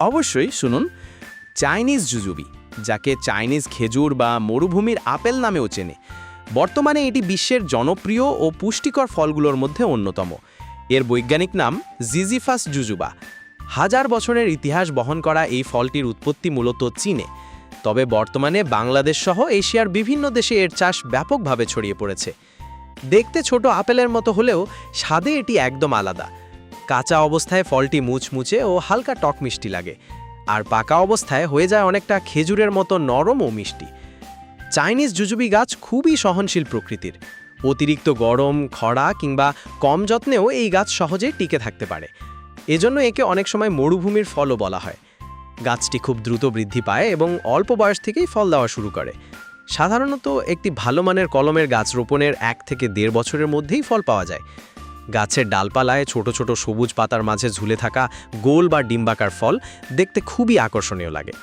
অবশ্যই শুনুন। Chinese jujube, যাকে চাইনিজ খেজুর বা মরুভূমির আপেল নামেও চেনে, বর্তমানে এটি বিশ্বের জনপ্রিয় ও পুষ্টিকর ফলগুলোর মধ্যে অন্যতম। এর বৈজ্ঞানিক নাম জিজিফাস জুজুবা। হাজার বছরের ইতিহাস বহন করা এই ফলটির উৎপত্তি মূলত চীনে, তবে বর্তমানে বাংলাদেশ সহ এশিয়ার বিভিন্ন দেশে এর চাষ ব্যাপকভাবে ছড়িয়ে পড়েছে। দেখতে ছোট আপেলের মতো হলেও স্বাদে এটি একদম আলাদা। কাঁচা অবস্থায় ফলটি মুচমুচে ও হালকা টক মিষ্টি লাগে, আর পাকা অবস্থায় হয়ে যায় অনেকটা খেজুরের মতো নরম ও মিষ্টি। চাইনিজ জুজুবি গাছ খুবই সহনশীল প্রকৃতির। অতিরিক্ত গরম, খরা কিংবা কম যত্নেও এই গাছ সহজেই টিকে থাকতে পারে। এজন্য একে অনেক সময় মরুভূমির ফলও বলা হয়। গাছটি খুব দ্রুত বৃদ্ধি পায় এবং অল্প বয়স থেকেই ফল দেওয়া শুরু করে। সাধারণত একটি ভালো মানের কলমের গাছ রোপণের 1 থেকে 1.5 বছরের মধ্যেই ফল পাওয়া যায়। গাছের ডালপালায় ছোট ছোট সবুজ পাতার মাঝে ঝুলে থাকা গোল বা ডিম্বাকার ফল দেখতে খুবই আকর্ষণীয় লাগে।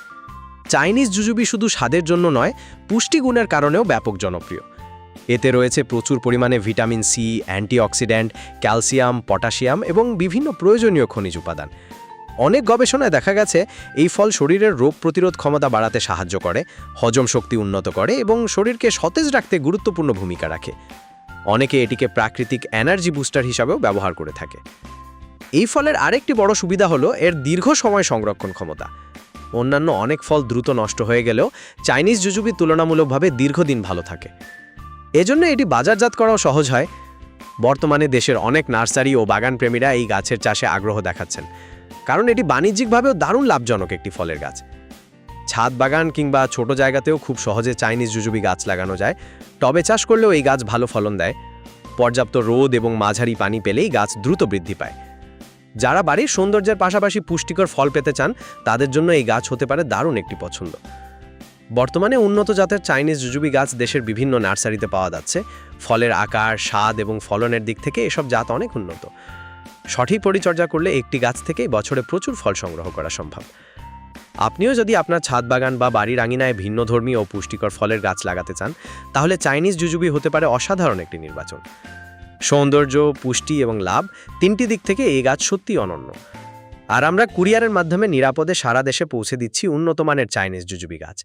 চাইনিজ জুজুবি শুধু স্বাদের জন্য নয়, পুষ্টিগুণের কারণেও ব্যাপক জনপ্রিয়। এতে রয়েছে প্রচুর পরিমাণে vitamin C, antioxidant, calcium, potassium এবং বিভিন্ন প্রয়োজনীয় খনিজ উপাদান। অনেক গবেষণায় দেখা গেছে এই ফল শরীরের রোগ প্রতিরোধ ক্ষমতা বাড়াতে সাহায্য করে, হজম শক্তি উন্নত করে এবং শরীরকে সতেজ রাখতে গুরুত্বপূর্ণ ভূমিকা রাখে। অনেকে এটিকে প্রাকৃতিক এনার্জি বুস্টার হিসাবেও ব্যবহার করে থাকে। এই ফলের আরেকটি বড় সুবিধা হলো এর দীর্ঘ সময় সংরক্ষণ ক্ষমতা। অন্যান্য অনেক ফল দ্রুত নষ্ট হয়ে গেলেও চাইনিজ জুজুবি তুলনামূলকভাবে দীর্ঘদিন ভালো থাকে। এজন্য এটি বাজারজাত করাও সহজ হয়। বর্তমানে দেশের অনেক নার্সারি ও বাগানপ্রেমীরা এই গাছের চাষে আগ্রহ দেখাচ্ছেন, কারণ এটি বাণিজ্যিকভাবেও দারুণ লাভজনক একটি ফলের গাছ। ছাদ বাগান কিংবা ছোট জায়গাতেও খুব সহজে চাইনিজ জুজুবি গাছ লাগানো যায়। টবে চাষ করলেও এই গাছ ভালো ফলন দেয়। পর্যাপ্ত রোদ এবং মাঝারি পানি পেলেই গাছ দ্রুত বৃদ্ধি পায়। যারা বাড়ির সৌন্দর্যের পাশাপাশি পুষ্টিকর ফল পেতে চান, তাদের জন্য এই গাছ হতে পারে দারুণ একটি পছন্দ। বর্তমানে উন্নত জাতের চাইনিজ জুজুবি গাছ দেশের বিভিন্ন নার্সারিতে পাওয়া যাচ্ছে। ফলের আকার, স্বাদ এবং ফলনের দিক থেকে এসব জাত অনেক উন্নত। সঠিক পরিচর্যা করলে একটি গাছ থেকেই বছরে প্রচুর ফল সংগ্রহ করা সম্ভব। আপনিও যদি আপনার ছাদ বাগান বা বাড়ির আঙিনায় ভিন্নধর্মী ও পুষ্টিকর ফলের গাছ লাগাতে চান, তাহলে চাইনিজ জুজুবি হতে পারে অসাধারণ একটি নির্বাচন। সৌন্দর্য, পুষ্টি এবং লাভ, 3টি দিক থেকে এই গাছ সত্যিই অনন্য। আর আমরা কুরিয়ারের মাধ্যমে নিরাপদে সারা দেশে পৌঁছে দিচ্ছি উন্নত মানের চাইনিজ জুজুবি গাছ।